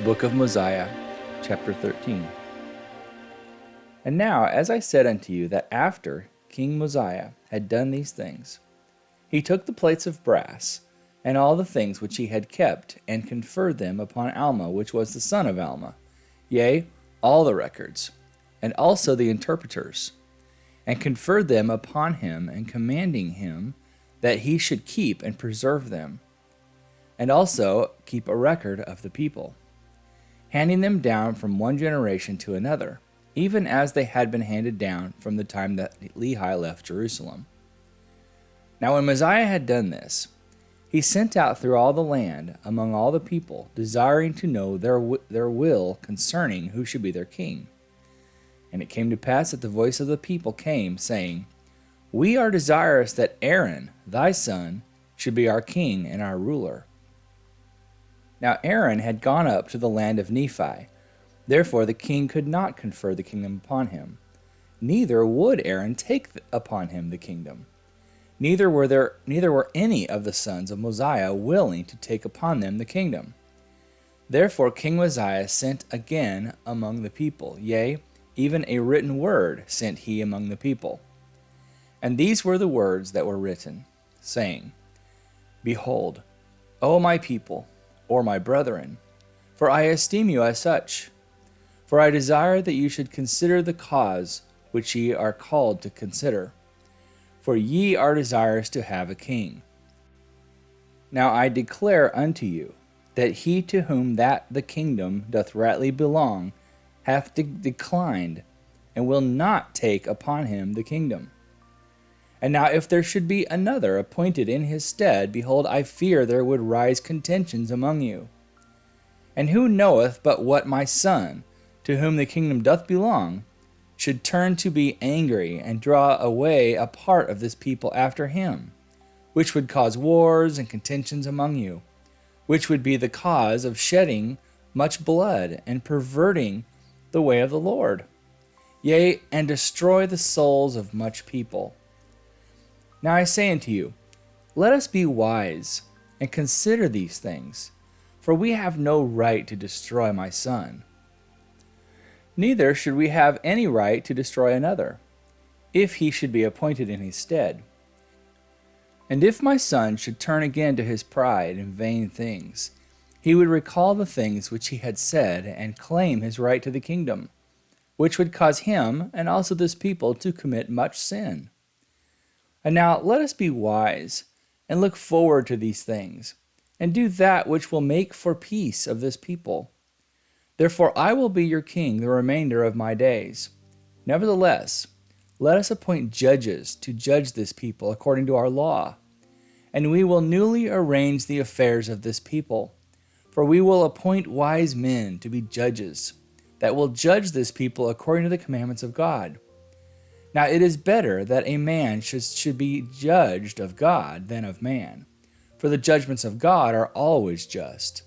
Book of Mosiah Chapter 13. And now, as I said unto you, that after King Mosiah had done these things, he took the plates of brass, and all the things which he had kept, and conferred them upon Alma, which was the son of Alma, yea, all the records, and also the interpreters, and conferred them upon him, and commanding him that he should keep and preserve them, and also keep a record of the people, handing them down from one generation to another, even as they had been handed down from the time that Lehi left Jerusalem. Now when Mosiah had done this, he sent out through all the land among all the people, desiring to know their will concerning who should be their king. And it came to pass that the voice of the people came, saying, We are desirous that Aaron, thy son, should be our king and our ruler. Now Aaron had gone up to the land of Nephi. Therefore the king could not confer the kingdom upon him. Neither would Aaron take upon him the kingdom. Neither were any of the sons of Mosiah willing to take upon them the kingdom. Therefore King Mosiah sent again among the people, yea, even a written word sent he among the people. And these were the words that were written, saying, Behold, O my people, or my brethren, for I esteem you as such. For I desire that you should consider the cause which ye are called to consider. For ye are desirous to have a king. Now I declare unto you, that he to whom that the kingdom doth rightly belong hath declined, and will not take upon him the kingdom. And now if there should be another appointed in his stead, behold, I fear there would rise contentions among you. And who knoweth but what my son, to whom the kingdom doth belong, should turn to be angry, and draw away a part of this people after him, which would cause wars and contentions among you, which would be the cause of shedding much blood, and perverting the way of the Lord, yea, and destroy the souls of much people. Now I say unto you, let us be wise, and consider these things, for we have no right to destroy my son. Neither should we have any right to destroy another, if he should be appointed in his stead. And if my son should turn again to his pride and vain things, he would recall the things which he had said, and claim his right to the kingdom, which would cause him and also this people to commit much sin. And now let us be wise, and look forward to these things, and do that which will make for peace of this people. Therefore I will be your king the remainder of my days. Nevertheless, let us appoint judges to judge this people according to our law. And we will newly arrange the affairs of this people. For we will appoint wise men to be judges, that will judge this people according to the commandments of God. Now it is better that a man should be judged of God than of man. For the judgments of God are always just,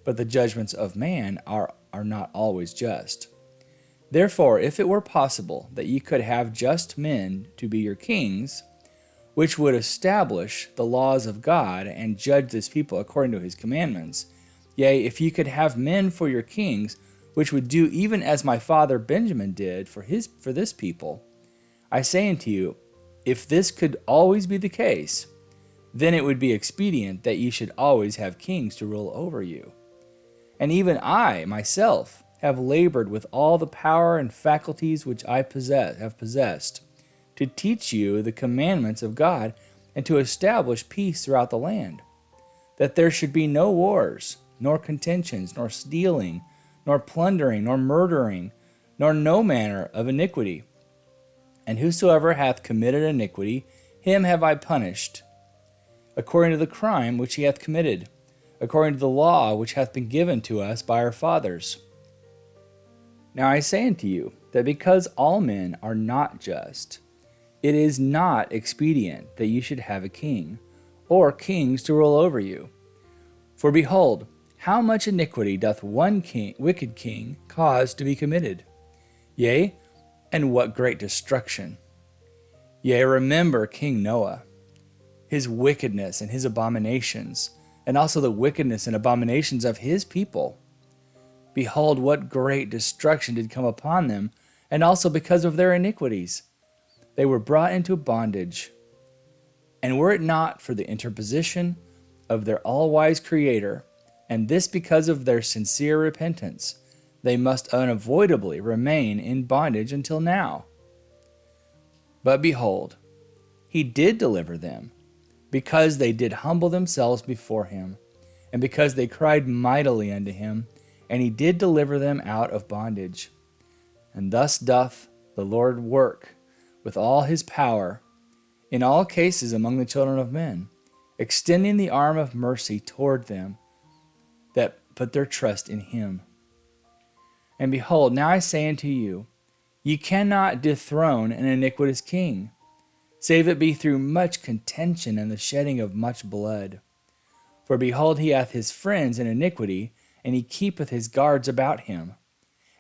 but the judgments of man are not always just. Therefore, if it were possible that ye could have just men to be your kings, which would establish the laws of God and judge this people according to his commandments, yea, if ye could have men for your kings, which would do even as my father Benjamin did for this people, I say unto you, if this could always be the case, then it would be expedient that ye should always have kings to rule over you. And even I, myself, have labored with all the power and faculties which I have possessed, to teach you the commandments of God, and to establish peace throughout the land, that there should be no wars, nor contentions, nor stealing, nor plundering, nor murdering, nor no manner of iniquity. And whosoever hath committed iniquity, him have I punished, according to the crime which he hath committed, according to the law which hath been given to us by our fathers. Now I say unto you, that because all men are not just, it is not expedient that you should have a king, or kings to rule over you. For behold, how much iniquity doth one wicked king cause to be committed? Yea, and what great destruction! Yea, remember King Noah, his wickedness and his abominations, and also the wickedness and abominations of his people. Behold, what great destruction did come upon them, and also because of their iniquities. They were brought into bondage. And were it not for the interposition of their all-wise Creator, and this because of their sincere repentance, they must unavoidably remain in bondage until now. But behold, he did deliver them, because they did humble themselves before him, and because they cried mightily unto him, and he did deliver them out of bondage. And thus doth the Lord work with all his power in all cases among the children of men, extending the arm of mercy toward them that put their trust in him. And behold, now I say unto you, ye cannot dethrone an iniquitous king, save it be through much contention and the shedding of much blood. For behold, he hath his friends in iniquity, and he keepeth his guards about him.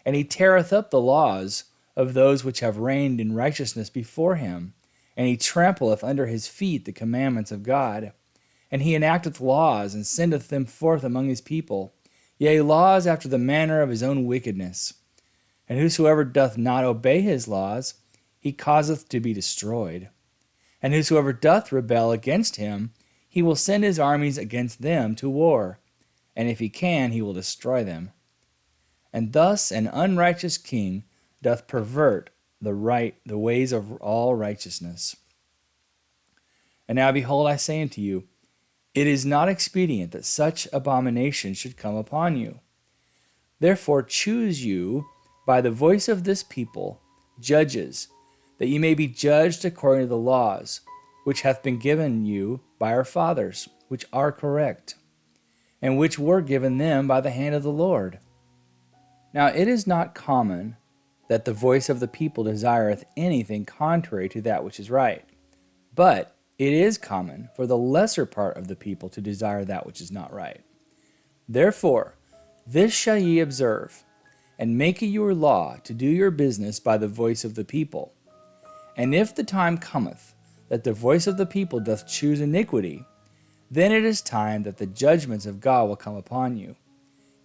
And he teareth up the laws of those which have reigned in righteousness before him, and he trampleth under his feet the commandments of God. And he enacteth laws, and sendeth them forth among his people, yea, laws after the manner of his own wickedness. And whosoever doth not obey his laws, he causeth to be destroyed. And whosoever doth rebel against him, he will send his armies against them to war, and if he can, he will destroy them. And thus an unrighteous king doth pervert the ways of all righteousness. And now behold, I say unto you, it is not expedient that such abomination should come upon you. Therefore choose you by the voice of this people judges, that ye may be judged according to the laws, which hath been given you by our fathers, which are correct, and which were given them by the hand of the Lord. Now it is not common that the voice of the people desireth anything contrary to that which is right, but it is common for the lesser part of the people to desire that which is not right. Therefore, this shall ye observe, and make it your law to do your business by the voice of the people. And if the time cometh that the voice of the people doth choose iniquity, then it is time that the judgments of God will come upon you.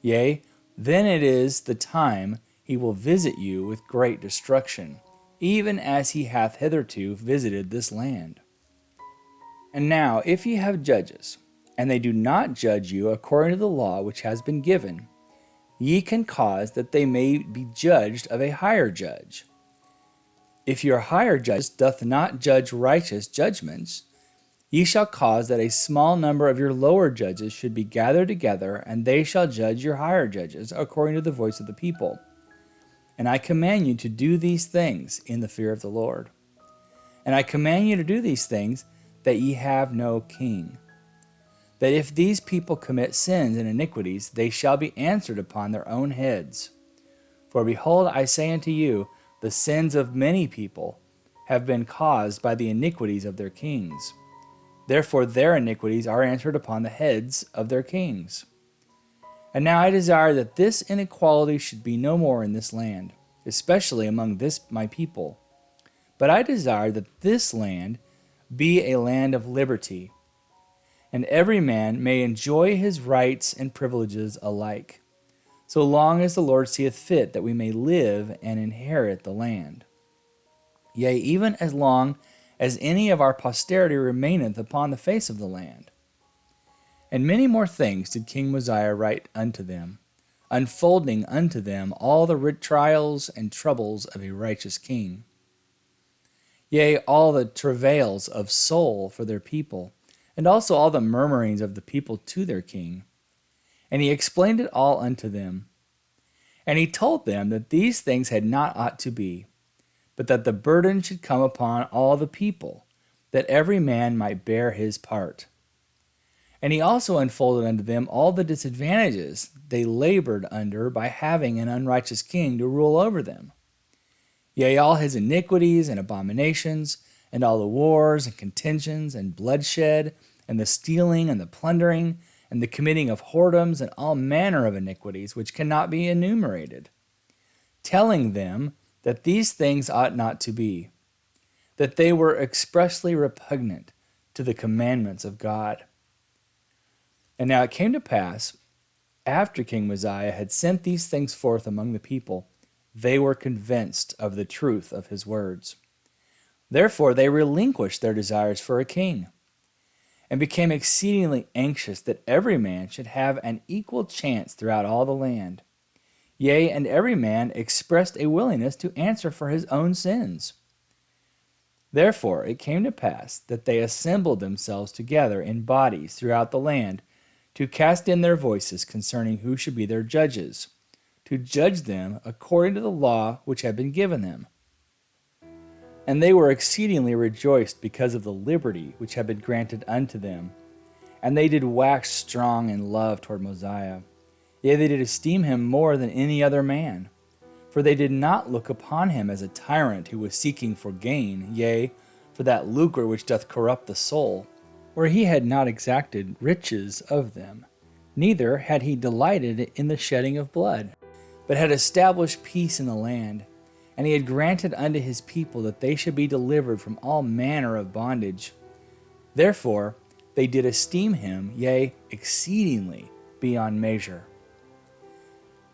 Yea, then it is the time he will visit you with great destruction, even as he hath hitherto visited this land. And now, if ye have judges, and they do not judge you according to the law which has been given, ye can cause that they may be judged of a higher judge. If your higher judge doth not judge righteous judgments, ye shall cause that a small number of your lower judges should be gathered together, and they shall judge your higher judges according to the voice of the people. And I command you to do these things in the fear of the Lord. And I command you to do these things that ye have no king. That if these people commit sins and iniquities, they shall be answered upon their own heads. For behold, I say unto you, the sins of many people have been caused by the iniquities of their kings. Therefore their iniquities are answered upon the heads of their kings. And now I desire that this inequality should be no more in this land, especially among this my people. But I desire that this land be a land of liberty, and every man may enjoy his rights and privileges alike, so long as the Lord seeth fit that we may live and inherit the land. Yea, even as long as any of our posterity remaineth upon the face of the land. And many more things did King Mosiah write unto them, unfolding unto them all the trials and troubles of a righteous king. Yea, all the travails of soul for their people, and also all the murmurings of the people to their king. And he explained it all unto them. And he told them that these things had not ought to be, but that the burden should come upon all the people, that every man might bear his part. And he also unfolded unto them all the disadvantages they labored under by having an unrighteous king to rule over them. Yea, all his iniquities and abominations, and all the wars and contentions and bloodshed, and the stealing and the plundering, and the committing of whoredoms, and all manner of iniquities which cannot be enumerated, telling them that these things ought not to be, that they were expressly repugnant to the commandments of God. And now it came to pass, After King Mosiah had sent these things forth among the people, they were convinced of the truth of his words. Therefore they relinquished their desires for a king, and became exceedingly anxious that every man should have an equal chance throughout all the land. Yea, and every man expressed a willingness to answer for his own sins. Therefore it came to pass that they assembled themselves together in bodies throughout the land to cast in their voices concerning who should be their judges, to judge them according to the law which had been given them. And they were exceedingly rejoiced because of the liberty which had been granted unto them. And they did wax strong in love toward Mosiah. Yea, they did esteem him more than any other man. For they did not look upon him as a tyrant who was seeking for gain, yea, for that lucre which doth corrupt the soul, where he had not exacted riches of them, neither had he delighted in the shedding of blood, but had established peace in the land. And he had granted unto his people that they should be delivered from all manner of bondage. Therefore they did esteem him, yea, exceedingly beyond measure.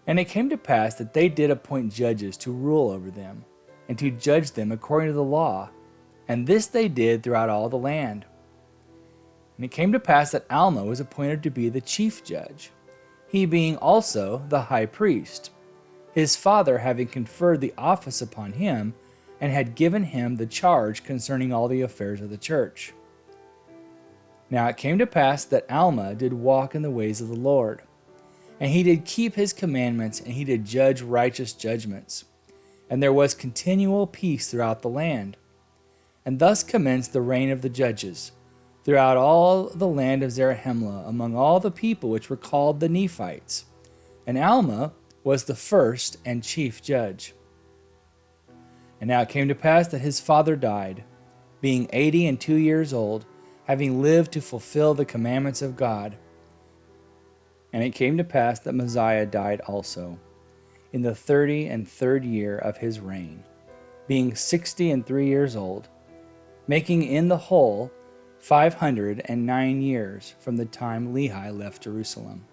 And it came to pass that they did appoint judges to rule over them, and to judge them according to the law. And this they did throughout all the land. And it came to pass that Alma was appointed to be the chief judge, he being also the high priest, his father having conferred the office upon him, and had given him the charge concerning all the affairs of the church. Now it came to pass that Alma did walk in the ways of the Lord, and he did keep his commandments, and he did judge righteous judgments. And there was continual peace throughout the land. And thus commenced the reign of the judges, throughout all the land of Zarahemla, among all the people which were called the Nephites. And Alma was the first and chief judge. And now it came to pass that his father died, being 82 years old, having lived to fulfill the commandments of God. And it came to pass that Mosiah died also, in the 33rd year of his reign, being 63 years old, making in the whole 509 years from the time Lehi left Jerusalem.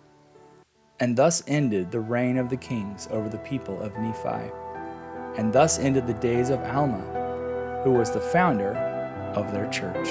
And thus ended the reign of the kings over the people of Nephi. And thus ended the days of Alma, who was the founder of their church.